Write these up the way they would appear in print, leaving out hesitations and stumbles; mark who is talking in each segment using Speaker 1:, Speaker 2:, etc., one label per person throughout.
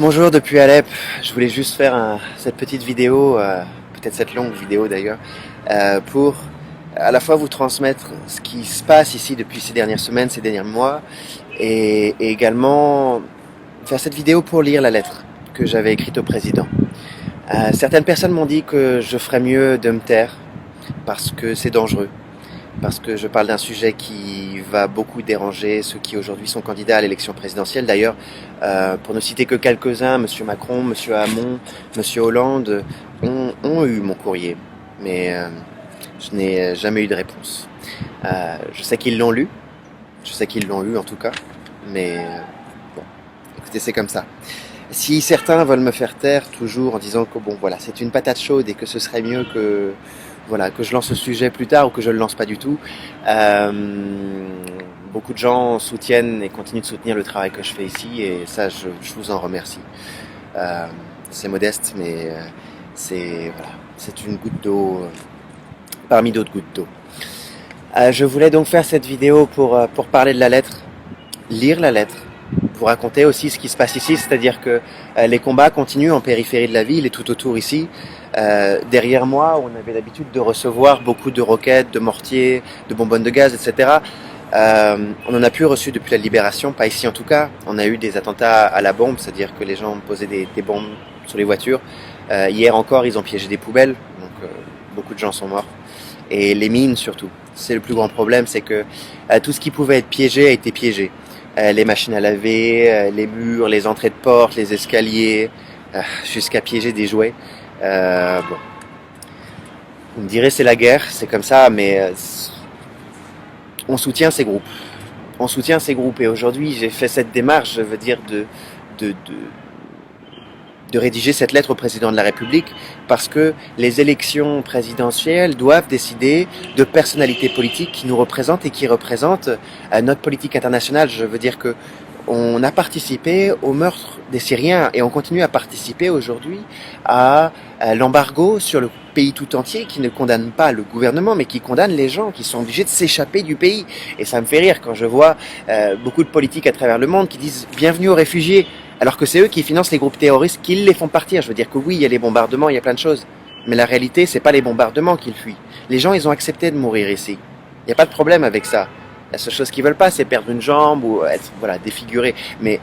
Speaker 1: Bonjour depuis Alep, je voulais juste faire cette petite vidéo, peut-être cette longue vidéo d'ailleurs, pour à la fois vous transmettre ce qui se passe ici depuis ces dernières semaines, ces derniers mois, et également faire cette vidéo pour lire la lettre que j'avais écrite au président. Certaines personnes m'ont dit que je ferais mieux de me taire parce que c'est dangereux, parce que je parle d'un sujet qui va beaucoup déranger ceux qui aujourd'hui sont candidats à l'élection présidentielle. D'ailleurs, pour ne citer que quelques-uns, M. Macron, M. Hamon, M. Hollande ont eu mon courrier, mais je n'ai jamais eu de réponse. Je sais qu'ils l'ont lu, en tout cas, mais bon, écoutez, c'est comme ça. Si certains veulent me faire taire toujours en disant que bon voilà, c'est une patate chaude et que ce serait mieux que voilà, que je lance le sujet plus tard ou que je le lance pas du tout. Beaucoup de gens soutiennent et continuent de soutenir le travail que je fais ici et ça, je vous en remercie. C'est modeste, mais c'est une goutte d'eau parmi d'autres gouttes d'eau. Je voulais donc faire cette vidéo pour parler de la lettre, lire la lettre, vous raconter aussi ce qui se passe ici, c'est-à-dire que les combats continuent en périphérie de la ville et tout autour ici. Derrière moi, on avait l'habitude de recevoir beaucoup de roquettes, de mortiers, de bonbonnes de gaz, etc. On n'en a plus reçu depuis la libération, pas ici en tout cas. On a eu des attentats à la bombe, c'est-à-dire que les gens ont posé des bombes sur les voitures. Hier encore, ils ont piégé des poubelles, donc beaucoup de gens sont morts. Et les mines surtout. C'est le plus grand problème, c'est que tout ce qui pouvait être piégé a été piégé. Les machines à laver, les murs, les entrées de portes, les escaliers, jusqu'à piéger des jouets. Bon. Vous me direz c'est la guerre, c'est comme ça, mais on soutient ces groupes. On soutient ces groupes et aujourd'hui j'ai fait cette démarche, je veux dire, de rédiger cette lettre au président de la République parce que les élections présidentielles doivent décider de personnalités politiques qui nous représentent et qui représentent notre politique internationale. Je veux dire que on a participé au meurtre des Syriens et on continue à participer aujourd'hui à l'embargo sur le pays tout entier qui ne condamne pas le gouvernement mais qui condamne les gens qui sont obligés de s'échapper du pays. Et ça me fait rire quand je vois beaucoup de politiques à travers le monde qui disent « bienvenue aux réfugiés ». Alors que c'est eux qui financent les groupes terroristes, qui les font partir. Je veux dire que oui, il y a les bombardements, il y a plein de choses. Mais la réalité, c'est pas les bombardements qu'ils fuient. Les gens, ils ont accepté de mourir ici. Il n'y a pas de problème avec ça. La seule chose qu'ils veulent pas, c'est perdre une jambe ou être, voilà, défiguré. Mais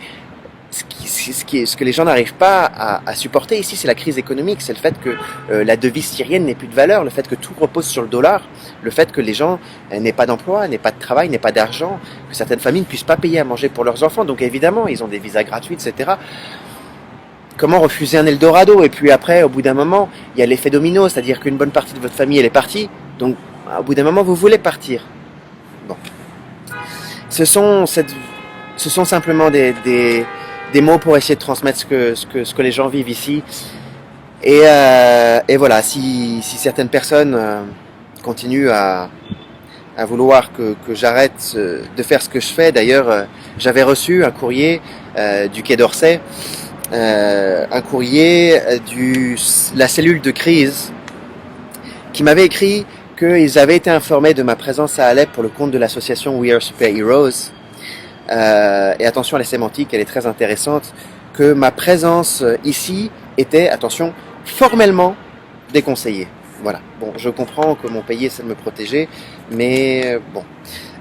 Speaker 1: ce que les gens n'arrivent pas à supporter ici, c'est la crise économique. C'est le fait que la devise syrienne n'ait plus de valeur, le fait que tout repose sur le dollar, le fait que les gens n'aient pas d'emploi, n'aient pas de travail, n'aient pas d'argent, que certaines familles ne puissent pas payer à manger pour leurs enfants. Donc évidemment, ils ont des visas gratuits, etc. Comment refuser un Eldorado? Et puis après, au bout d'un moment, il y a l'effet domino, c'est-à-dire qu'une bonne partie de votre famille, elle est partie. Donc au bout d'un moment, vous voulez partir. Bon. Ce sont simplement des mots pour essayer de transmettre ce que les gens vivent ici. Et voilà, si certaines personnes continuent à vouloir que j'arrête de faire ce que je fais, d'ailleurs, j'avais reçu un courrier du Quai d'Orsay, un courrier la cellule de crise, qui m'avait écrit qu'ils avaient été informés de ma présence à Alep pour le compte de l'association We Are Super Heroes. Et attention à la sémantique, elle est très intéressante, que ma présence ici était, attention, formellement déconseillée. Voilà. Bon, je comprends que mon pays essaie de me protéger, mais bon.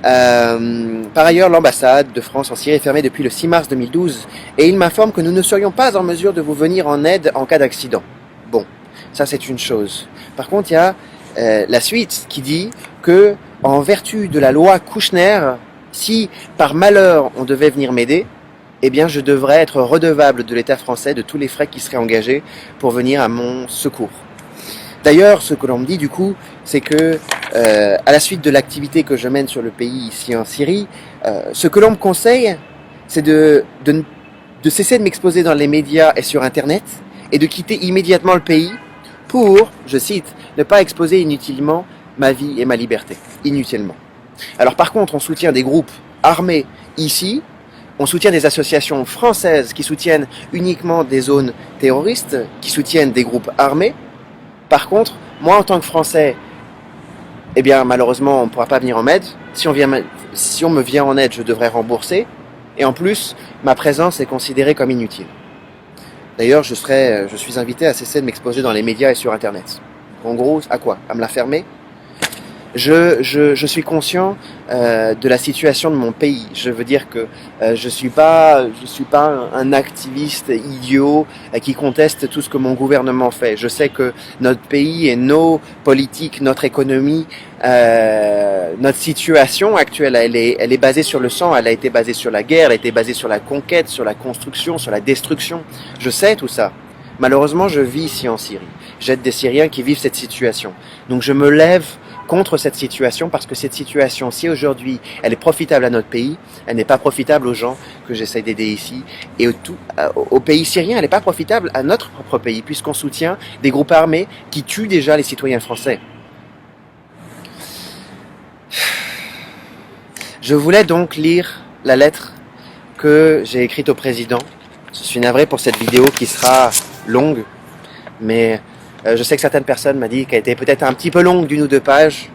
Speaker 1: Par ailleurs, l'ambassade de France en Syrie est fermée depuis le 6 mars 2012 et il m'informe que nous ne serions pas en mesure de vous venir en aide en cas d'accident. Bon, ça c'est une chose. Par contre, il y a la suite qui dit que, en vertu de la loi Kouchner, si par malheur on devait venir m'aider, eh bien je devrais être redevable de l'État français de tous les frais qui seraient engagés pour venir à mon secours. D'ailleurs, ce que l'on me dit du coup, c'est que à la suite de l'activité que je mène sur le pays ici en Syrie, ce que l'on me conseille, c'est de cesser de m'exposer dans les médias et sur Internet et de quitter immédiatement le pays pour, je cite, ne pas exposer inutilement ma vie et ma liberté. Inutilement. Alors par contre, on soutient des groupes armés ici, on soutient des associations françaises qui soutiennent uniquement des zones terroristes, qui soutiennent des groupes armés. Par contre, moi en tant que Français, eh bien malheureusement on ne pourra pas venir en aide. Si on me vient en aide, je devrais rembourser. Et en plus, ma présence est considérée comme inutile. D'ailleurs, je suis invité à cesser de m'exposer dans les médias et sur Internet. En gros, à quoi? À me la fermer? Je suis conscient de la situation de mon pays. Je veux dire que je suis pas un activiste idiot qui conteste tout ce que mon gouvernement fait. Je sais que notre pays et nos politiques, notre économie, notre situation actuelle, elle est basée sur le sang. Elle a été basée sur la guerre, elle a été basée sur la conquête, sur la construction, sur la destruction. Je sais tout ça. Malheureusement, je vis ici en Syrie. J'aide des Syriens qui vivent cette situation. Donc je me lève contre cette situation parce que cette situation, si aujourd'hui elle est profitable à notre pays, elle n'est pas profitable aux gens que j'essaie d'aider ici et au pays syrien, elle n'est pas profitable à notre propre pays puisqu'on soutient des groupes armés qui tuent déjà les citoyens français. Je voulais donc lire la lettre que j'ai écrite au président. Je suis navré pour cette vidéo qui sera longue, mais je sais que certaines personnes m'ont dit qu'elle était peut-être un petit peu longue d'1 ou 2 pages,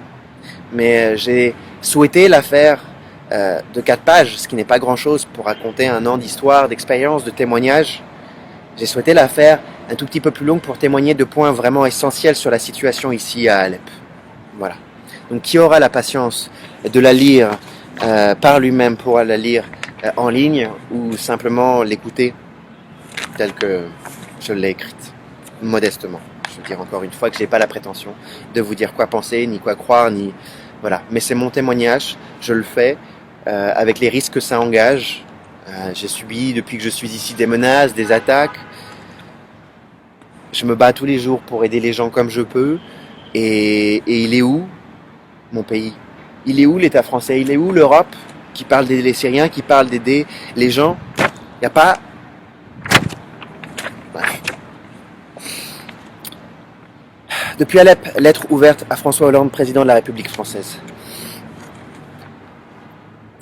Speaker 1: mais j'ai souhaité la faire de 4 pages, ce qui n'est pas grand-chose pour raconter un an d'histoire, d'expérience, de témoignages. J'ai souhaité la faire un tout petit peu plus longue pour témoigner de points vraiment essentiels sur la situation ici à Alep. Voilà. Donc qui aura la patience de la lire par lui-même pourra la lire en ligne ou simplement l'écouter telle que je l'ai écrite, modestement. Je veux dire encore une fois que je n'ai pas la prétention de vous dire quoi penser, ni quoi croire, ni... Voilà. Mais c'est mon témoignage, je le fais avec les risques que ça engage. J'ai subi, depuis que je suis ici, des menaces, des attaques. Je me bats tous les jours pour aider les gens comme je peux. Et il est où, mon pays? Il est où l'État français? Il est où l'Europe qui parle d'aider les Syriens, qui parle d'aider les gens? Il n'y a pas... Bref. Depuis Alep, lettre ouverte à François Hollande, président de la République française.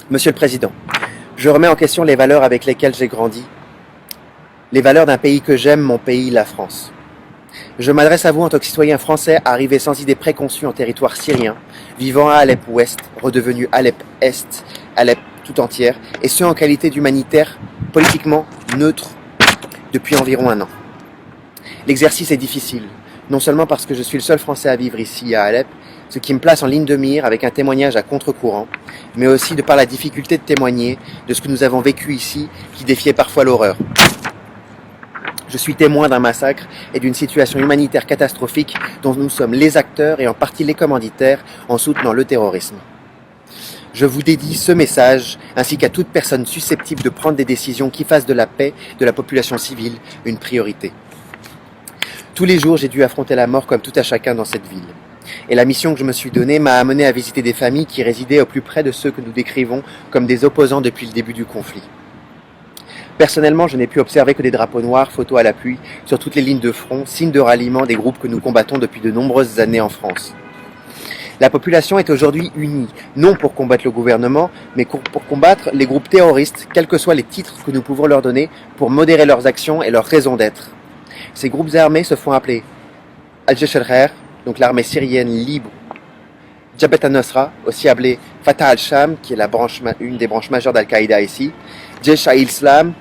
Speaker 1: Monsieur le Président, je remets en question les valeurs avec lesquelles j'ai grandi, les valeurs d'un pays que j'aime, mon pays, la France. Je m'adresse à vous en tant que citoyen français arrivé sans idée préconçue en territoire syrien, vivant à Alep Ouest, redevenu Alep Est, Alep tout entière, et ce en qualité d'humanitaire politiquement neutre depuis environ 1 an. L'exercice est difficile, non seulement parce que je suis le seul Français à vivre ici à Alep, ce qui me place en ligne de mire avec un témoignage à contre-courant, mais aussi de par la difficulté de témoigner de ce que nous avons vécu ici qui défiait parfois l'horreur. Je suis témoin d'un massacre et d'une situation humanitaire catastrophique dont nous sommes les acteurs et en partie les commanditaires en soutenant le terrorisme. Je vous dédie ce message ainsi qu'à toute personne susceptible de prendre des décisions qui fassent de la paix de la population civile une priorité. Tous les jours, j'ai dû affronter la mort comme tout à chacun dans cette ville. Et la mission que je me suis donnée m'a amené à visiter des familles qui résidaient au plus près de ceux que nous décrivons comme des opposants depuis le début du conflit. Personnellement, je n'ai pu observer que des drapeaux noirs, photos à l'appui, sur toutes les lignes de front, signe de ralliement des groupes que nous combattons depuis de nombreuses années en France. La population est aujourd'hui unie, non pour combattre le gouvernement, mais pour combattre les groupes terroristes, quels que soient les titres que nous pouvons leur donner, pour modérer leurs actions et leurs raisons d'être. Ces groupes armés se font appeler Al-Jaysh al-Khair, donc l'armée syrienne libre, Jabhat al-Nusra, aussi appelé Fatah al-Sham, qui est une des branches majeures d'Al-Qaïda ici, Jaysh al-Islam,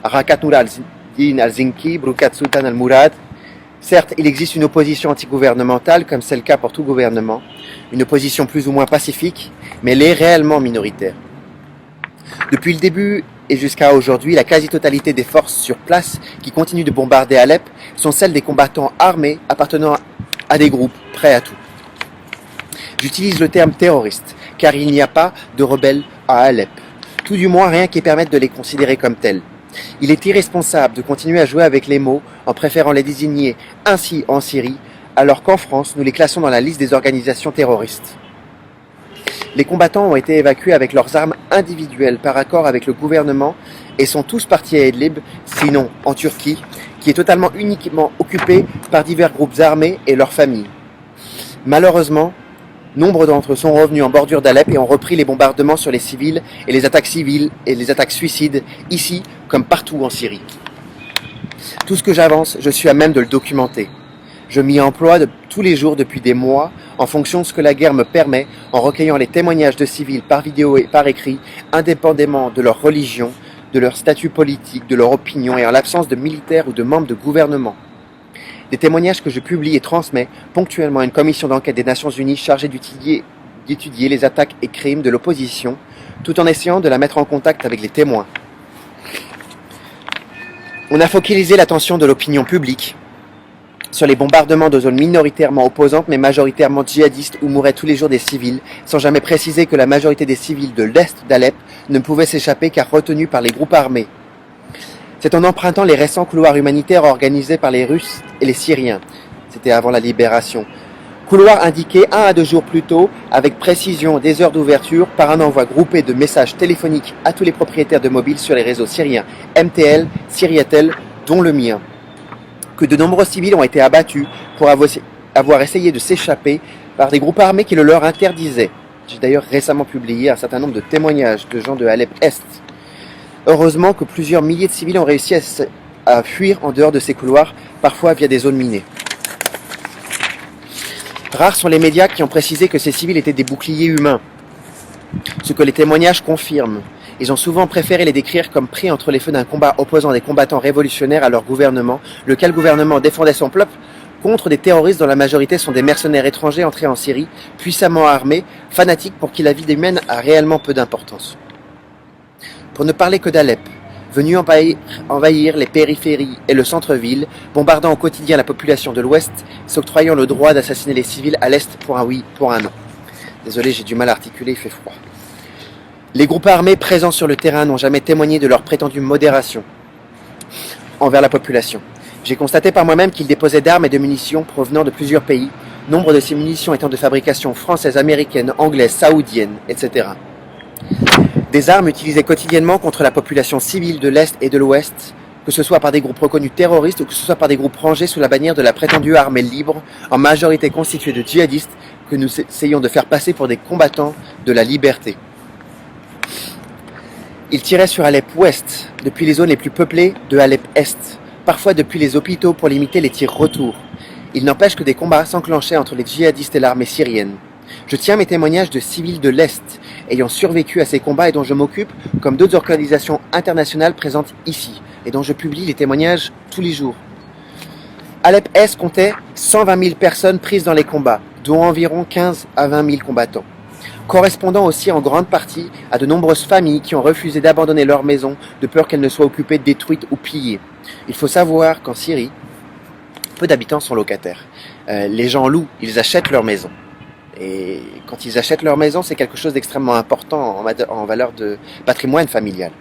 Speaker 1: Harakat Nur al-Din al-Zinki, Brukat Sultan al-Murad. Certes, il existe une opposition antigouvernementale, comme c'est le cas pour tout gouvernement, une opposition plus ou moins pacifique, mais elle est réellement minoritaire. Depuis le début et jusqu'à aujourd'hui, la quasi-totalité des forces sur place qui continuent de bombarder Alep sont celles des combattants armés appartenant à des groupes prêts à tout. J'utilise le terme terroriste, car il n'y a pas de rebelles à Alep, tout du moins rien qui permette de les considérer comme tels. Il est irresponsable de continuer à jouer avec les mots en préférant les désigner ainsi en Syrie, alors qu'en France, nous les classons dans la liste des organisations terroristes. Les combattants ont été évacués avec leurs armes individuelles par accord avec le gouvernement et sont tous partis à Idlib, sinon en Turquie, qui est totalement uniquement occupée par divers groupes armés et leurs familles. Malheureusement, nombre d'entre eux sont revenus en bordure d'Alep et ont repris les bombardements sur les civils et les attaques civiles et les attaques suicides, ici comme partout en Syrie. Tout ce que j'avance, je suis à même de le documenter. Je m'y emploie tous les jours depuis des mois, en fonction de ce que la guerre me permet, en recueillant les témoignages de civils par vidéo et par écrit, indépendamment de leur religion, de leur statut politique, de leur opinion et en l'absence de militaires ou de membres de gouvernement. Des témoignages que je publie et transmets ponctuellement à une commission d'enquête des Nations Unies chargée d'étudier les attaques et crimes de l'opposition, tout en essayant de la mettre en contact avec les témoins. On a focalisé l'attention de l'opinion publique sur les bombardements de zones minoritairement opposantes mais majoritairement djihadistes où mouraient tous les jours des civils, sans jamais préciser que la majorité des civils de l'est d'Alep ne pouvaient s'échapper car retenus par les groupes armés. C'est en empruntant les récents couloirs humanitaires organisés par les Russes et les Syriens, c'était avant la libération, couloirs indiqués 1 à 2 jours plus tôt avec précision des heures d'ouverture par un envoi groupé de messages téléphoniques à tous les propriétaires de mobiles sur les réseaux syriens MTL, Syriatel, dont le mien, que de nombreux civils ont été abattus pour avoir essayé de s'échapper par des groupes armés qui le leur interdisaient. J'ai d'ailleurs récemment publié un certain nombre de témoignages de gens de Alep-Est. Heureusement que plusieurs milliers de civils ont réussi à fuir en dehors de ces couloirs, parfois via des zones minées. Rares sont les médias qui ont précisé que ces civils étaient des boucliers humains, ce que les témoignages confirment. Ils ont souvent préféré les décrire comme pris entre les feux d'un combat opposant des combattants révolutionnaires à leur gouvernement, lequel gouvernement défendait son peuple contre des terroristes dont la majorité sont des mercenaires étrangers entrés en Syrie, puissamment armés, fanatiques pour qui la vie humaine a réellement peu d'importance. Pour ne parler que d'Alep, venu envahir les périphéries et le centre-ville, bombardant au quotidien la population de l'Ouest, s'octroyant le droit d'assassiner les civils à l'Est pour un oui, pour un non. Désolé, j'ai du mal à articuler, il fait froid. Les groupes armés présents sur le terrain n'ont jamais témoigné de leur prétendue modération envers la population. J'ai constaté par moi-même qu'ils déposaient d'armes et de munitions provenant de plusieurs pays, nombre de ces munitions étant de fabrication française, américaine, anglaise, saoudienne, etc. Des armes utilisées quotidiennement contre la population civile de l'Est et de l'Ouest, que ce soit par des groupes reconnus terroristes ou que ce soit par des groupes rangés sous la bannière de la prétendue armée libre, en majorité constituée de djihadistes que nous essayons de faire passer pour des combattants de la liberté. Ils tiraient sur Alep-Ouest, depuis les zones les plus peuplées de Alep-Est, parfois depuis les hôpitaux pour limiter les tirs retour. Il n'empêche que des combats s'enclenchaient entre les djihadistes et l'armée syrienne. Je tiens mes témoignages de civils de l'Est, ayant survécu à ces combats et dont je m'occupe, comme d'autres organisations internationales présentes ici, et dont je publie les témoignages tous les jours. Alep-Est comptait 120 000 personnes prises dans les combats, dont environ 15 à 20 000 combattants, correspondant aussi en grande partie à de nombreuses familles qui ont refusé d'abandonner leurs maisons de peur qu'elles ne soient occupées, détruites ou pillées. Il faut savoir qu'en Syrie, peu d'habitants sont locataires. Les gens louent, ils achètent leur maison. Et quand ils achètent leur maison, c'est quelque chose d'extrêmement important en valeur de patrimoine familial.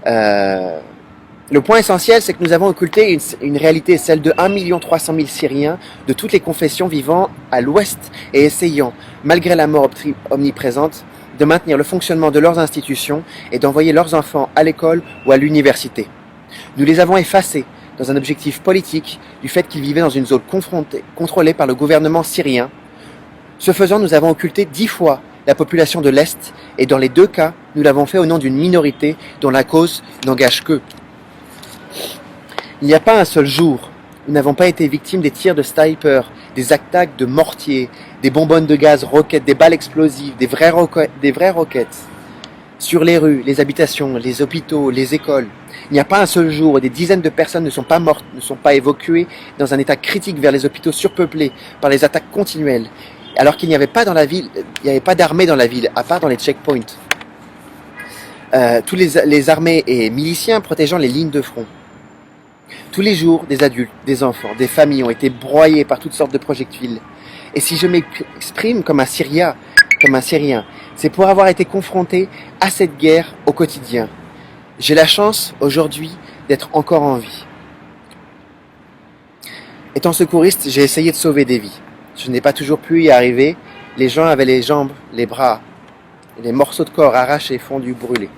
Speaker 1: Le point essentiel, c'est que nous avons occulté une réalité, celle de 1 300 000 Syriens de toutes les confessions vivant à l'ouest et essayant, malgré la mort omniprésente, de maintenir le fonctionnement de leurs institutions et d'envoyer leurs enfants à l'école ou à l'université. Nous les avons effacés dans un objectif politique du fait qu'ils vivaient dans une zone contrôlée par le gouvernement syrien. Ce faisant, nous avons occulté 10 fois la population de l'Est, et dans les 2 cas, nous l'avons fait au nom d'une minorité dont la cause n'engage qu'eux. Il n'y a pas un seul jour, nous n'avons pas été victimes des tirs de snipers, des attaques de mortiers, des bonbonnes de gaz, roquettes, des balles explosives, des vraies roquettes. Sur les rues, les habitations, les hôpitaux, les écoles. Il n'y a pas un seul jour où des dizaines de personnes ne sont pas mortes, ne sont pas évacuées dans un état critique vers les hôpitaux surpeuplés par les attaques continuelles. Alors qu'il n'y avait pas dans la ville, il n'y avait pas d'armée dans la ville, à part dans les checkpoints. Tous les armées et miliciens protégeant les lignes de front. Tous les jours, des adultes, des enfants, des familles ont été broyés par toutes sortes de projectiles. Et si je m'exprime comme un Syrien, c'est pour avoir été confronté à cette guerre au quotidien. J'ai la chance, aujourd'hui, d'être encore en vie. Étant secouriste, j'ai essayé de sauver des vies. Je n'ai pas toujours pu y arriver. Les gens avaient les jambes, les bras, et les morceaux de corps arrachés, fondus, brûlés.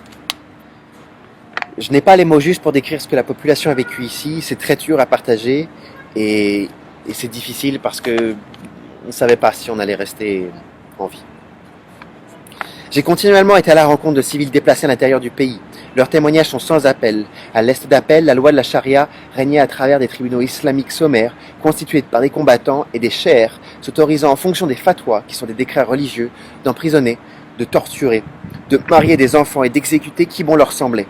Speaker 1: Je n'ai pas les mots justes pour décrire ce que la population a vécu ici. C'est très dur à partager et c'est difficile parce que on ne savait pas si on allait rester en vie. J'ai continuellement été à la rencontre de civils déplacés à l'intérieur du pays. Leurs témoignages sont sans appel. À l'est d'Appel, la loi de la charia régnait à travers des tribunaux islamiques sommaires, constitués par des combattants et des cheikhs, s'autorisant en fonction des fatwas, qui sont des décrets religieux, d'emprisonner, de torturer, de marier des enfants et d'exécuter qui bon leur semblait.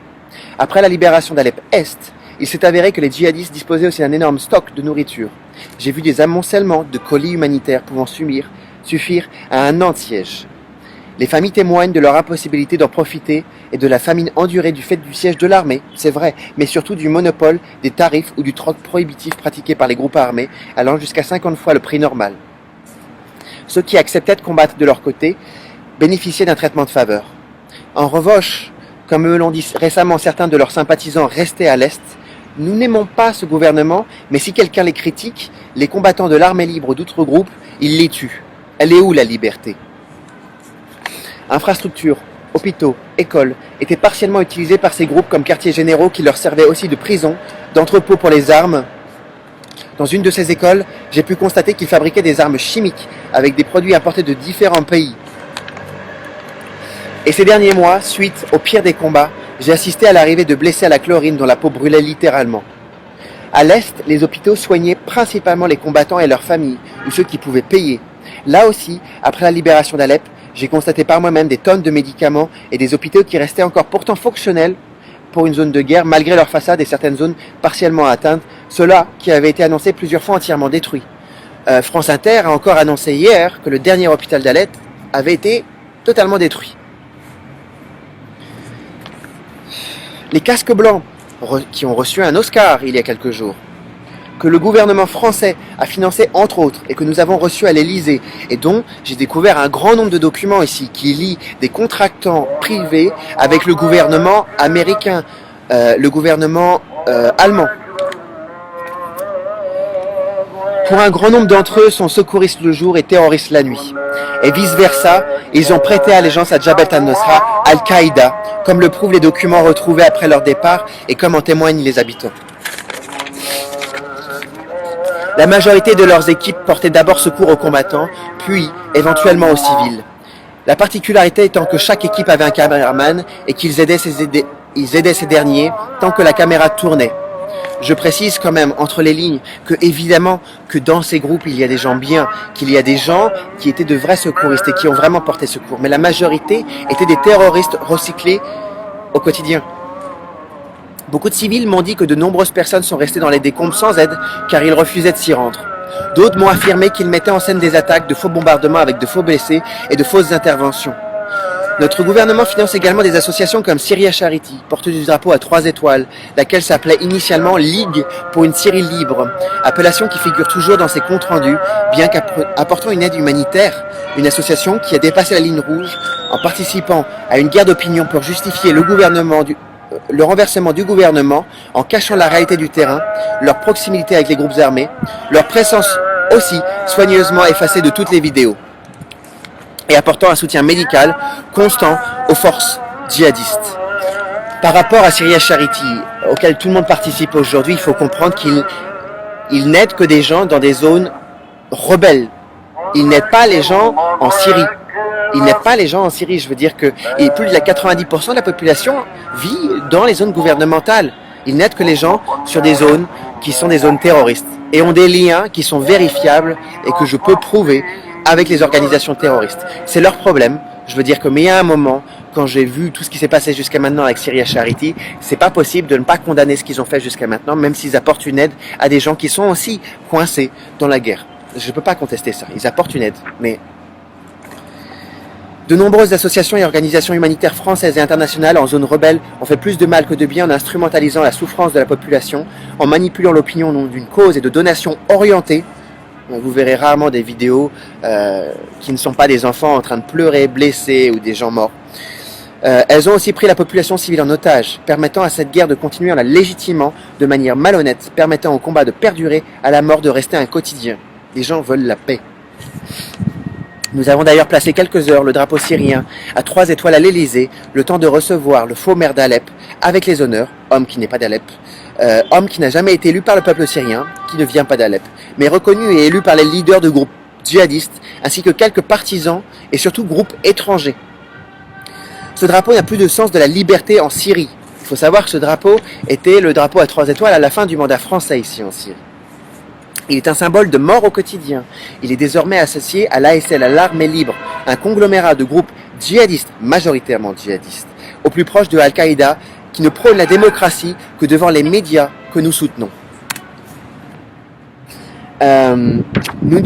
Speaker 1: Après la libération d'Alep-Est, il s'est avéré que les djihadistes disposaient aussi d'un énorme stock de nourriture. J'ai vu des amoncellements de colis humanitaires pouvant suffire à un an de siège. Les familles témoignent de leur impossibilité d'en profiter et de la famine endurée du fait du siège de l'armée, c'est vrai, mais surtout du monopole des tarifs ou du troc prohibitif pratiqué par les groupes armés, allant jusqu'à 50 fois le prix normal. Ceux qui acceptaient de combattre de leur côté bénéficiaient d'un traitement de faveur. En revanche, comme eux l'ont dit récemment certains de leurs sympathisants restés à l'Est, nous n'aimons pas ce gouvernement, mais si quelqu'un les critique, les combattants de l'armée libre ou d'autres groupes, ils les tuent. Elle est où la liberté ? Infrastructures, hôpitaux, écoles étaient partiellement utilisés par ces groupes comme quartiers généraux qui leur servaient aussi de prison, d'entrepôt pour les armes. Dans une de ces écoles, j'ai pu constater qu'ils fabriquaient des armes chimiques avec des produits importés de différents pays. Et ces derniers mois, suite au pire des combats, j'ai assisté à l'arrivée de blessés à la chlorine dont la peau brûlait littéralement. À l'Est, les hôpitaux soignaient principalement les combattants et leurs familles, ou ceux qui pouvaient payer. Là aussi, après la libération d'Alep, j'ai constaté par moi-même des tonnes de médicaments et des hôpitaux qui restaient encore pourtant fonctionnels pour une zone de guerre, malgré leur façade et certaines zones partiellement atteintes, cela qui avait été annoncé plusieurs fois entièrement détruit. France Inter a encore annoncé hier que le dernier hôpital d'Alep avait été totalement détruit. Les casques blancs, qui ont reçu un Oscar il y a quelques jours, que le gouvernement français a financé entre autres et que nous avons reçu à l'Elysée et dont j'ai découvert un grand nombre de documents ici qui lient des contractants privés avec le gouvernement américain, le gouvernement allemand. Pour un grand nombre d'entre eux, sont secouristes le jour et terroristes la nuit. Et vice-versa, ils ont prêté allégeance à Jabhat al-Nusra, Al-Qaïda, comme le prouvent les documents retrouvés après leur départ et comme en témoignent les habitants. La majorité de leurs équipes portaient d'abord secours aux combattants, puis éventuellement aux civils. La particularité étant que chaque équipe avait un caméraman et qu'ils aidaient ces derniers tant que la caméra tournait. Je précise quand même entre les lignes que évidemment que dans ces groupes il y a des gens bien, qu'il y a des gens qui étaient de vrais secouristes et qui ont vraiment porté secours. Mais la majorité étaient des terroristes recyclés au quotidien. Beaucoup de civils m'ont dit que de nombreuses personnes sont restées dans les décombres sans aide car ils refusaient de s'y rendre. D'autres m'ont affirmé qu'ils mettaient en scène des attaques, de faux bombardements avec de faux blessés et de fausses interventions. Notre gouvernement finance également des associations comme Syria Charity, porteuse du drapeau à 3 étoiles, laquelle s'appelait initialement Ligue pour une Syrie libre, appellation qui figure toujours dans ses comptes rendus, bien qu'apportant une aide humanitaire, une association qui a dépassé la ligne rouge en participant à une guerre d'opinion pour justifier le renversement du gouvernement en cachant la réalité du terrain, leur proximité avec les groupes armés, leur présence aussi soigneusement effacée de toutes les vidéos, et apportant un soutien médical constant aux forces djihadistes. Par rapport à Syria Charity, auquel tout le monde participe aujourd'hui, il faut comprendre qu'il n'aide que des gens dans des zones rebelles. Il n'aide pas les gens en Syrie. Il n'aide pas les gens en Syrie, je veux dire que plus de 90% de la population vit dans les zones gouvernementales. Il n'aide que les gens sur des zones qui sont des zones terroristes et ont des liens qui sont vérifiables et que je peux prouver avec les organisations terroristes. C'est leur problème. Je veux dire que, mais il y a un moment, quand j'ai vu tout ce qui s'est passé jusqu'à maintenant avec Syria Charity, c'est pas possible de ne pas condamner ce qu'ils ont fait jusqu'à maintenant, même s'ils apportent une aide à des gens qui sont aussi coincés dans la guerre. Je peux pas contester ça. Ils apportent une aide, mais de nombreuses associations et organisations humanitaires françaises et internationales en zone rebelle ont fait plus de mal que de bien en instrumentalisant la souffrance de la population, en manipulant l'opinion au nom d'une cause et de donations orientées. Vous verrez rarement des vidéos qui ne sont pas des enfants en train de pleurer, blessés ou des gens morts. Elles ont aussi pris la population civile en otage, permettant à cette guerre de continuer en la légitimant de manière malhonnête, permettant au combat de perdurer, à la mort de rester un quotidien. Les gens veulent la paix. Nous avons d'ailleurs placé quelques heures le drapeau syrien à 3 étoiles à l'Elysée, le temps de recevoir le faux maire d'Alep avec les honneurs, homme qui n'est pas d'Alep, homme qui n'a jamais été élu par le peuple syrien, qui ne vient pas d'Alep, mais reconnu et élu par les leaders de groupes djihadistes, ainsi que quelques partisans et surtout groupes étrangers. Ce drapeau n'a plus de sens de la liberté en Syrie. Il faut savoir que ce drapeau était le drapeau à 3 étoiles à la fin du mandat français ici en Syrie. Il est un symbole de mort au quotidien. Il est désormais associé à l'ASL, à l'Armée libre, un conglomérat de groupes djihadistes, majoritairement djihadistes, au plus proche de Al-Qaïda qui ne prône la démocratie que devant les médias que nous soutenons. Nous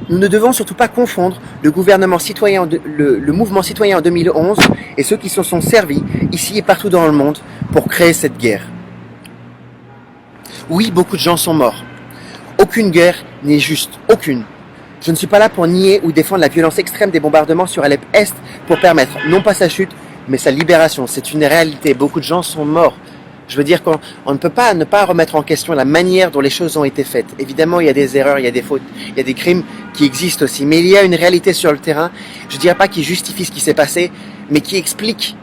Speaker 1: ne devons surtout pas confondre le mouvement citoyen en 2011 et ceux qui se sont servis ici et partout dans le monde pour créer cette guerre. Oui, beaucoup de gens sont morts. Aucune guerre n'est juste, aucune. Je ne suis pas là pour nier ou défendre la violence extrême des bombardements sur Alep-Est pour permettre non pas sa chute, mais sa libération. C'est une réalité. Beaucoup de gens sont morts. Je veux dire qu'on ne peut pas ne pas remettre en question la manière dont les choses ont été faites. Évidemment, il y a des erreurs, il y a des fautes, il y a des crimes qui existent aussi. Mais il y a une réalité sur le terrain, je ne dirais pas qui justifie ce qui s'est passé, mais qui explique.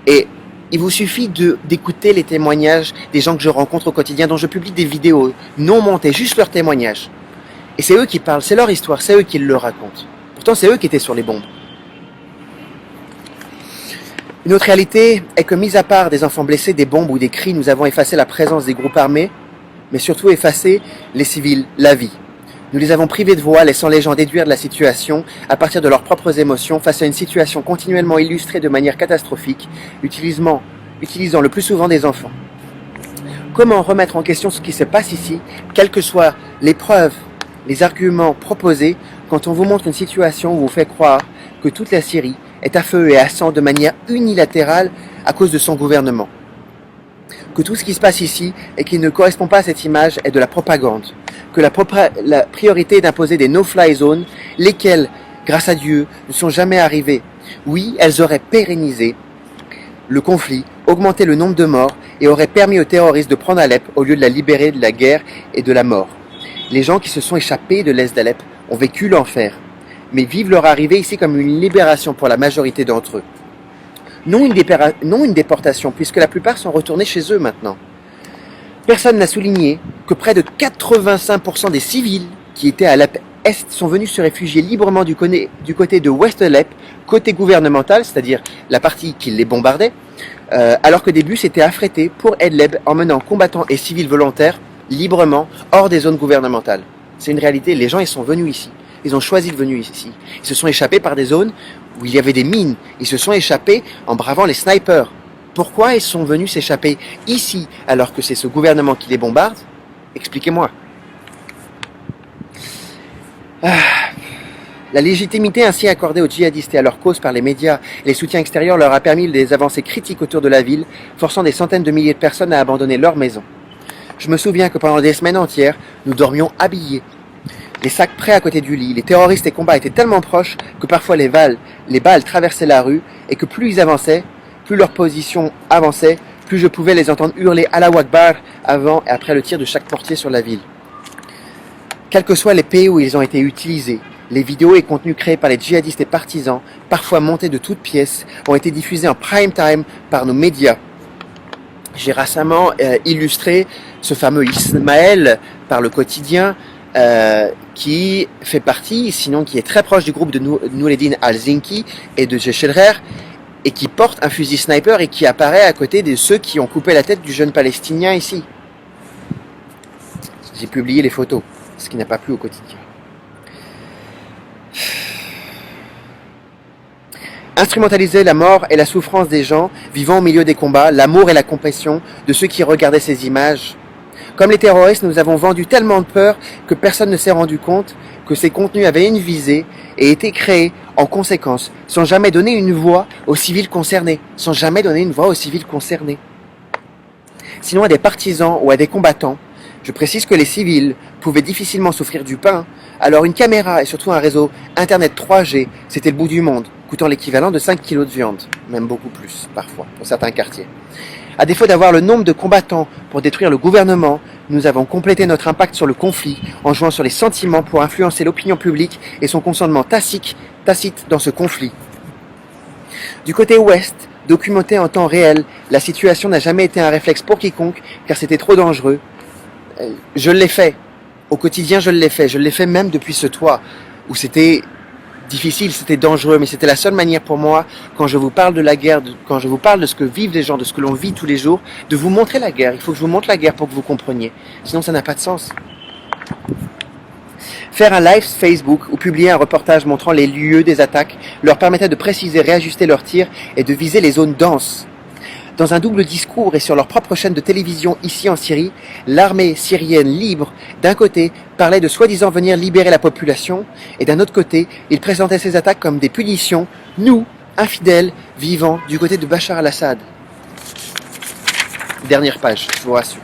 Speaker 1: Et il vous suffit d'écouter les témoignages des gens que je rencontre au quotidien, dont je publie des vidéos non montées, juste leurs témoignages. Et c'est eux qui parlent, c'est leur histoire, c'est eux qui le racontent. Pourtant, c'est eux qui étaient sur les bombes. Une autre réalité est que, mis à part des enfants blessés, des bombes ou des cris, nous avons effacé la présence des groupes armés, mais surtout effacé les civils, la vie. Nous les avons privés de voix, laissant les gens déduire de la situation à partir de leurs propres émotions face à une situation continuellement illustrée de manière catastrophique, utilisant le plus souvent des enfants. Comment remettre en question ce qui se passe ici, quelles que soient les preuves, les arguments proposés, quand on vous montre une situation où on vous fait croire que toute la Syrie est à feu et à sang de manière unilatérale à cause de son gouvernement. Que tout ce qui se passe ici et qui ne correspond pas à cette image est de la propagande. Que la priorité est d'imposer des no-fly zones, lesquelles, grâce à Dieu, ne sont jamais arrivées. Oui, elles auraient pérennisé le conflit, augmenté le nombre de morts et auraient permis aux terroristes de prendre Alep au lieu de la libérer de la guerre et de la mort. Les gens qui se sont échappés de l'est d'Alep ont vécu l'enfer, mais vivent leur arrivée ici comme une libération pour la majorité d'entre eux. Non une déportation, puisque la plupart sont retournés chez eux maintenant. Personne n'a souligné que près de 85% des civils qui étaient à Alep-Est sont venus se réfugier librement du côté de Ouest Alep, côté gouvernemental, c'est-à-dire la partie qui les bombardait, alors que des bus étaient affrétés pour Idlib, emmenant combattants et civils volontaires librement hors des zones gouvernementales. C'est une réalité, les gens ils sont venus ici. Ils ont choisi de venir ici. Ils se sont échappés par des zones où il y avait des mines. Ils se sont échappés en bravant les snipers. Pourquoi ils sont venus s'échapper ici alors que c'est ce gouvernement qui les bombarde? Expliquez-moi. La légitimité ainsi accordée aux djihadistes et à leur cause par les médias et les soutiens extérieurs leur a permis des avancées critiques autour de la ville, forçant des centaines de milliers de personnes à abandonner leurs maisons. Je me souviens que pendant des semaines entières, nous dormions habillés. Les sacs prêts à côté du lit, les terroristes et combats étaient tellement proches que parfois les balles traversaient la rue et que plus ils avançaient, plus leur position avançait, plus je pouvais les entendre hurler Allahu Akbar avant et après le tir de chaque portier sur la ville. Quels que soient les pays où ils ont été utilisés, les vidéos et contenus créés par les djihadistes et partisans, parfois montés de toutes pièces, ont été diffusés en prime time par nos médias. J'ai récemment illustré ce fameux Ismaël par le quotidien qui fait partie, sinon qui est très proche du groupe de Noureddin al-Zinki et de Jeshilrer, et qui porte un fusil sniper et qui apparaît à côté de ceux qui ont coupé la tête du jeune Palestinien ici. J'ai publié les photos, ce qui n'a pas plu au quotidien. Instrumentaliser la mort et la souffrance des gens vivant au milieu des combats, l'amour et la compassion de ceux qui regardaient ces images. Comme les terroristes, nous avons vendu tellement de peur que personne ne s'est rendu compte que ces contenus avaient une visée et étaient créés en conséquence, sans jamais donner une voix aux civils concernés, Sinon à des partisans ou à des combattants, je précise que les civils pouvaient difficilement s'offrir du pain, alors une caméra et surtout un réseau Internet 3G, c'était le bout du monde, coûtant l'équivalent de 5 kilos de viande, même beaucoup plus parfois, pour certains quartiers. À défaut d'avoir le nombre de combattants pour détruire le gouvernement, nous avons complété notre impact sur le conflit en jouant sur les sentiments pour influencer l'opinion publique et son consentement tacite dans ce conflit. Du côté ouest, documenté en temps réel, la situation n'a jamais été un réflexe pour quiconque car c'était trop dangereux. Je l'ai fait. Au quotidien, je l'ai fait même depuis ce toit où c'était difficile, c'était dangereux, mais c'était la seule manière pour moi, quand je vous parle de la guerre, quand je vous parle de ce que vivent les gens, de ce que l'on vit tous les jours, de vous montrer la guerre. Il faut que je vous montre la guerre pour que vous compreniez. Sinon, ça n'a pas de sens. Faire un live Facebook ou publier un reportage montrant les lieux des attaques leur permettait de préciser, réajuster leurs tirs et de viser les zones denses. dans un double discours et sur leur propre chaîne de télévision ici en Syrie, l'armée syrienne libre, d'un côté, parlait de soi-disant venir libérer la population, et d'un autre côté, ils présentaient ces attaques comme des punitions, nous, infidèles, vivant du côté de Bachar al-Assad. Dernière page, je vous rassure.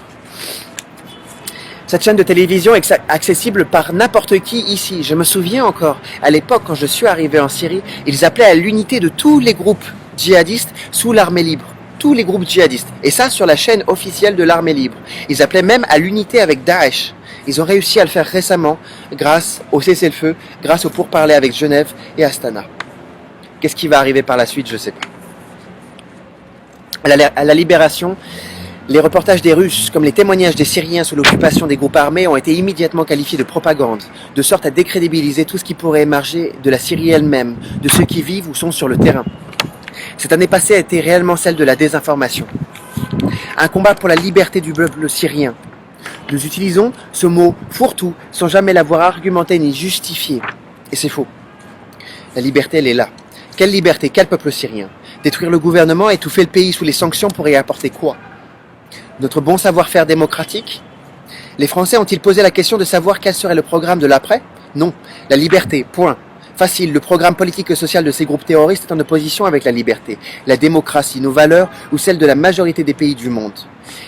Speaker 1: Cette chaîne de télévision est accessible par n'importe qui ici. Je me souviens encore, à l'époque, quand je suis arrivé en Syrie, ils appelaient à l'unité de tous les groupes djihadistes sous l'armée libre. Tous les groupes djihadistes. Et ça, sur la chaîne officielle de l'armée libre. Ils appelaient même à l'unité avec Daesh. Ils ont réussi à le faire récemment, grâce au cessez-le-feu, grâce au pourparlers avec Genève et Astana. Qu'est-ce qui va arriver par la suite, je ne sais pas. À la libération, les reportages des Russes, comme les témoignages des Syriens sous l'occupation des groupes armés, ont été immédiatement qualifiés de propagande, de sorte à décrédibiliser tout ce qui pourrait émerger de la Syrie elle-même, de ceux qui vivent ou sont sur le terrain. Cette année passée a été réellement celle de la désinformation. Un combat pour la liberté du peuple syrien. Nous utilisons ce mot fourre-tout sans jamais l'avoir argumenté ni justifié. Et c'est faux. La liberté, elle est là. Quelle liberté? Quel peuple syrien? Détruire le gouvernement, étouffer le pays sous les sanctions pourrait y apporter quoi? Notre bon savoir-faire démocratique? Les Français ont-ils posé la question de savoir quel serait le programme de l'après? Non. La liberté, point. Facile, le programme politique et social de ces groupes terroristes est en opposition avec la liberté, la démocratie, nos valeurs ou celles de la majorité des pays du monde.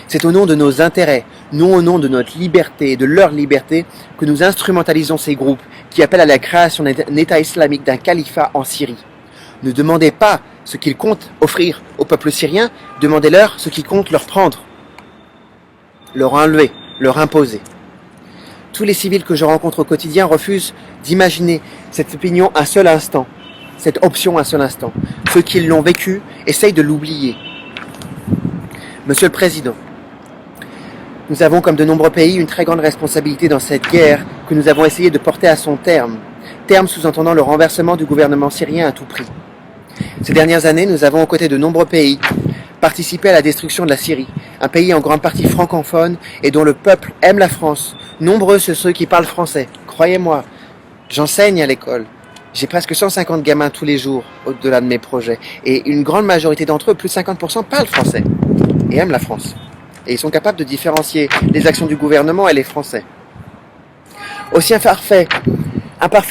Speaker 1: C'est au nom de nos intérêts, non au nom de notre liberté et de leur liberté, que nous instrumentalisons ces groupes qui appellent à la création d'un État islamique, d'un califat en Syrie. Ne demandez pas ce qu'ils comptent offrir au peuple syrien, demandez-leur ce qu'ils comptent leur prendre, leur enlever, leur imposer. Tous les civils que je rencontre au quotidien refusent d'imaginer cette opinion un seul instant, cette option un seul instant. Ceux qui l'ont vécu essayent de l'oublier. Monsieur le Président, nous avons, comme de nombreux pays, une très grande responsabilité dans cette guerre que nous avons essayé de porter à son terme, terme sous-entendant le renversement du gouvernement syrien à tout prix. Ces dernières années, nous avons, aux côtés de nombreux pays, participé à la destruction de la Syrie, un pays en grande partie francophone et dont le peuple aime la France. Nombreux sont ceux qui parlent français. Croyez-moi, j'enseigne à l'école. J'ai presque 150 gamins tous les jours au-delà de mes projets. Et une grande majorité d'entre eux, plus de 50%, parlent français et aiment la France. Et ils sont capables de différencier les actions du gouvernement et les Français. Aussi imparfait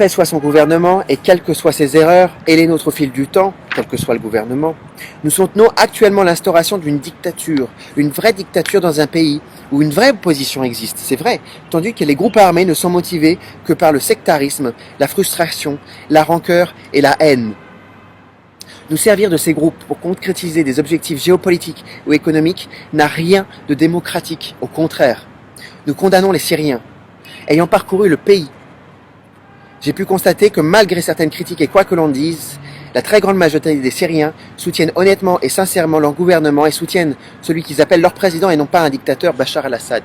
Speaker 1: soit son gouvernement, et quelles que soient ses erreurs, et les nôtres au fil du temps, quel que soit le gouvernement, nous soutenons actuellement l'instauration d'une dictature, une vraie dictature dans un pays où une vraie opposition existe, c'est vrai, tandis que les groupes armés ne sont motivés que par le sectarisme, la frustration, la rancœur et la haine. Nous servir de ces groupes pour concrétiser des objectifs géopolitiques ou économiques n'a rien de démocratique, au contraire. Nous condamnons les Syriens. Ayant parcouru le pays, j'ai pu constater que malgré certaines critiques et quoi que l'on dise, la très grande majorité des Syriens soutiennent honnêtement et sincèrement leur gouvernement et soutiennent celui qu'ils appellent leur président et non pas un dictateur, Bachar al-Assad.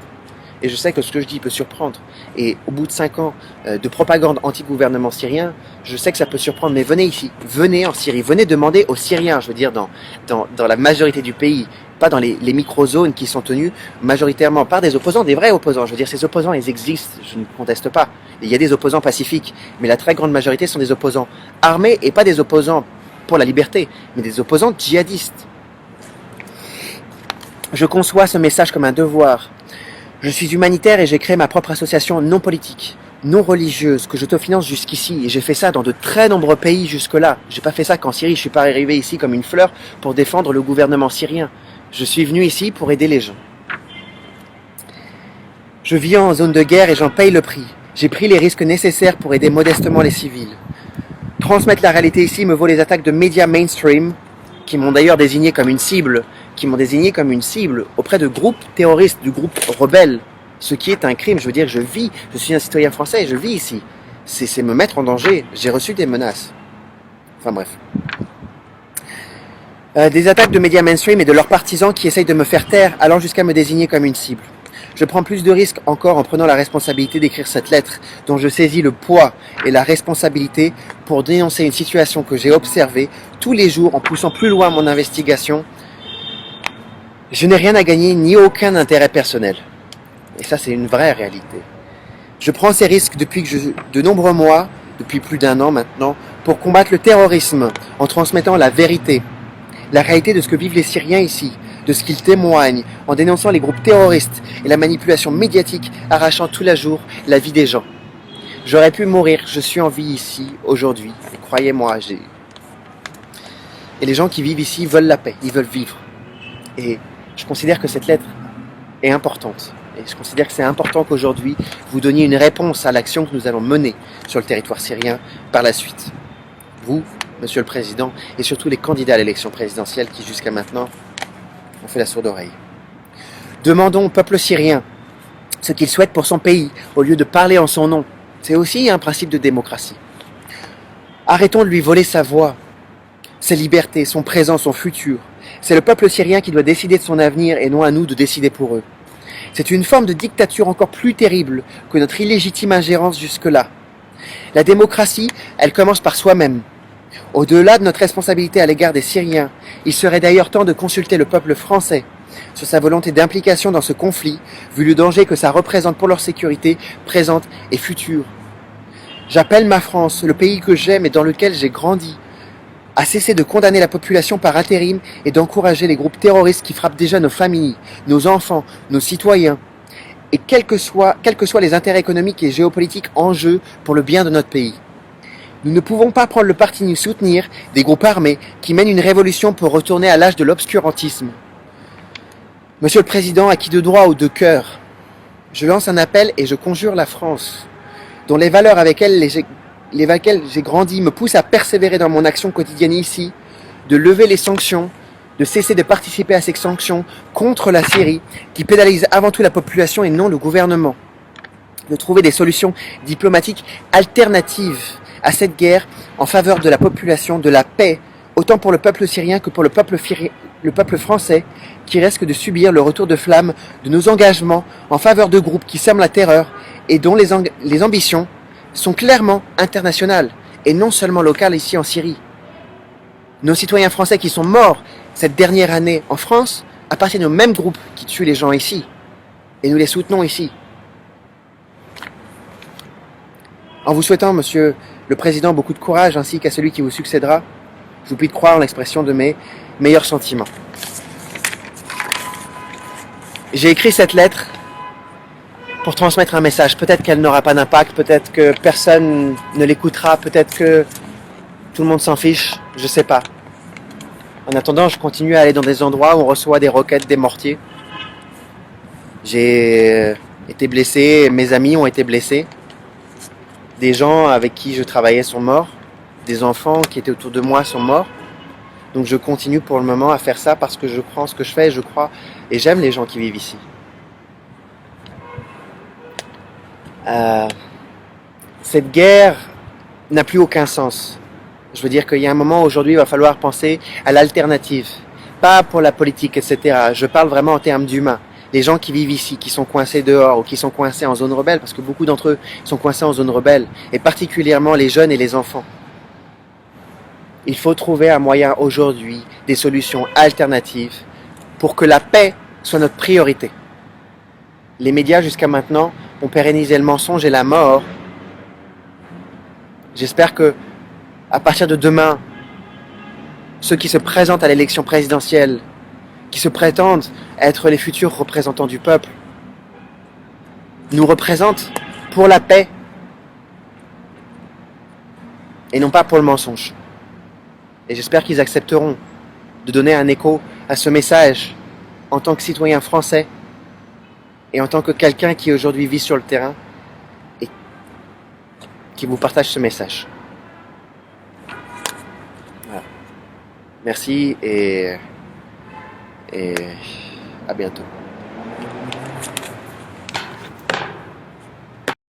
Speaker 1: Et je sais que ce que je dis peut surprendre. Et au bout de 5 ans de propagande anti-gouvernement syrien, je sais que ça peut surprendre. Mais venez ici, venez en Syrie, venez demander aux Syriens, je veux dire dans la majorité du pays, pas dans les micro-zones qui sont tenues majoritairement par des opposants, des vrais opposants. Je veux dire, ces opposants, ils existent, je ne conteste pas. Il y a des opposants pacifiques, mais la très grande majorité sont des opposants armés et pas des opposants pour la liberté, mais des opposants djihadistes. Je conçois ce message comme un devoir. Je suis humanitaire et j'ai créé ma propre association non politique, non religieuse, que j'autofinance jusqu'ici. Et j'ai fait ça dans de très nombreux pays jusque-là. J'ai pas fait ça qu'en Syrie. Je suis pas arrivé ici comme une fleur pour défendre le gouvernement syrien. Je suis venu ici pour aider les gens. Je vis en zone de guerre et j'en paye le prix. J'ai pris les risques nécessaires pour aider modestement les civils. Transmettre la réalité ici me vaut les attaques de médias mainstream, qui m'ont d'ailleurs désigné comme une cible, auprès de groupes terroristes, du groupe rebelle, ce qui est un crime. Je veux dire, je suis un citoyen français et je vis ici. C'est me mettre en danger. J'ai reçu des menaces. Enfin bref. Des attaques de médias mainstream et de leurs partisans qui essayent de me faire taire, allant jusqu'à me désigner comme une cible. Je prends plus de risques encore en prenant la responsabilité d'écrire cette lettre, dont je saisis le poids et la responsabilité pour dénoncer une situation que j'ai observée tous les jours en poussant plus loin mon investigation. Je n'ai rien à gagner ni aucun intérêt personnel. Et ça, c'est une vraie réalité. Je prends ces risques depuis de nombreux mois, depuis plus d'1 an maintenant, pour combattre le terrorisme en transmettant la vérité. La réalité de ce que vivent les Syriens ici, de ce qu'ils témoignent en dénonçant les groupes terroristes et la manipulation médiatique arrachant tous les jours la vie des gens. J'aurais pu mourir, je suis en vie ici, aujourd'hui. Et croyez-moi, Et les gens qui vivent ici veulent la paix, ils veulent vivre. Et je considère que cette lettre est importante. Et je considère que c'est important qu'aujourd'hui, vous donniez une réponse à l'action que nous allons mener sur le territoire syrien par la suite. Vous, Monsieur le Président, et surtout les candidats à l'élection présidentielle qui, jusqu'à maintenant, ont fait la sourde oreille. Demandons au peuple syrien ce qu'il souhaite pour son pays, au lieu de parler en son nom. C'est aussi un principe de démocratie. Arrêtons de lui voler sa voix, ses libertés, son présent, son futur. C'est le peuple syrien qui doit décider de son avenir et non à nous de décider pour eux. C'est une forme de dictature encore plus terrible que notre illégitime ingérence jusque-là. La démocratie, elle commence par soi-même. Au-delà de notre responsabilité à l'égard des Syriens, il serait d'ailleurs temps de consulter le peuple français sur sa volonté d'implication dans ce conflit, vu le danger que ça représente pour leur sécurité présente et future. J'appelle ma France, le pays que j'aime et dans lequel j'ai grandi, à cesser de condamner la population par intérim et d'encourager les groupes terroristes qui frappent déjà nos familles, nos enfants, nos citoyens, et quels que soient les intérêts économiques et géopolitiques en jeu pour le bien de notre pays. Nous ne pouvons pas prendre le parti ni soutenir des groupes armés qui mènent une révolution pour retourner à l'âge de l'obscurantisme. Monsieur le Président, à qui de droit ou de cœur, je lance un appel et je conjure la France, dont les valeurs avec lesquelles j'ai grandi me poussent à persévérer dans mon action quotidienne ici, de lever les sanctions, de cesser de participer à ces sanctions contre la Syrie, qui pénalise avant tout la population et non le gouvernement, de trouver des solutions diplomatiques alternatives à cette guerre en faveur de la population, de la paix, autant pour le peuple syrien que pour le peuple français, qui risque de subir le retour de flamme de nos engagements en faveur de groupes qui sèment la terreur et dont les ambitions sont clairement internationales et non seulement locales ici en Syrie. Nos citoyens français qui sont morts cette dernière année en France appartiennent au même groupe qui tue les gens ici. Et nous les soutenons ici. En vous souhaitant, Monsieur le Président, beaucoup de courage ainsi qu'à celui qui vous succédera, je vous prie de croire en l'expression de mes meilleurs sentiments. J'ai écrit cette lettre pour transmettre un message. Peut-être qu'elle n'aura pas d'impact, peut-être que personne ne l'écoutera, peut-être que tout le monde s'en fiche, je sais pas. En attendant, je continue à aller dans des endroits où on reçoit des roquettes, des mortiers. J'ai été blessé, mes amis ont été blessés. Des gens avec qui je travaillais sont morts. Des enfants qui étaient autour de moi sont morts. Donc je continue pour le moment à faire ça parce que je crois en ce que je fais, je crois et j'aime les gens qui vivent ici. Cette guerre n'a plus aucun sens. Je veux dire qu'il y a un moment aujourd'hui, il va falloir penser à l'alternative. Pas pour la politique, etc. Je parle vraiment en termes d'humains. Les gens qui vivent ici, qui sont coincés dehors ou qui sont coincés en zone rebelle, parce que beaucoup d'entre eux sont coincés en zone rebelle, et particulièrement les jeunes et les enfants. Il faut trouver un moyen aujourd'hui, des solutions alternatives, pour que la paix soit notre priorité. Les médias jusqu'à maintenant ont pérennisé le mensonge et la mort. J'espère que, à partir de demain, ceux qui se présentent à l'élection présidentielle, qui se prétendent être les futurs représentants du peuple, nous représentent pour la paix et non pas pour le mensonge. Et j'espère qu'ils accepteront de donner un écho à ce message en tant que citoyen français et en tant que quelqu'un qui aujourd'hui vit sur le terrain et qui vous partage ce message. Voilà. Merci et à bientôt.